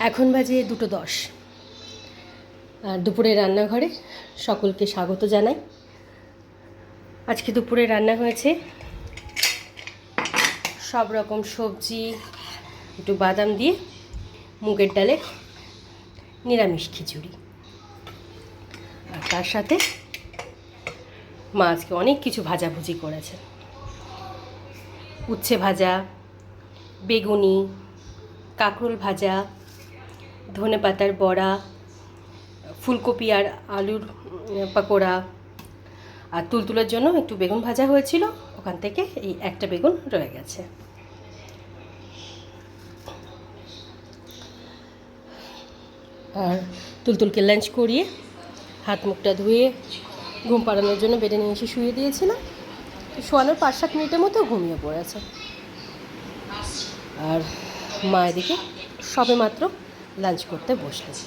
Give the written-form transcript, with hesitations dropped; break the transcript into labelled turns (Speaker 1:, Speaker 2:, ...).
Speaker 1: এখন বাজে 2:10। আর দুপুরে রান্নাঘরে সকলকে স্বাগত জানাই। আজকে দুপুরে রান্না হয়েছে সব রকম সবজি, একটু বাদাম দিয়ে মুগের ডালের নিরামিষ খিচুড়ি। আর তার সাথে মা আজকে অনেক কিছু ভাজাভুজি করেছে। উচ্ছে ভাজা, বেগুনি, কাঁকরোল ভাজা, ধনেপাতার বড়া, ফুলকপি আর আলুর পকোড়া, আর তুলতুলের জন্য একটু বেগুন ভাজা হয়েছিল, ওখান থেকে এই একটা বেগুন রয়ে গেছে। আর তুলতুলকে লাঞ্চ করিয়ে হাত মুখটা ধুয়ে ঘুম পাড়ানোর জন্য বেডে নিয়ে এসে শুয়ে দিয়েছিলাম। শোয়ানোর 5-7 মিনিটের মতো ঘুমিয়ে পড়েছে। আর মা এদিকে সবে মাত্র লাঞ্চ করতে বসলেন।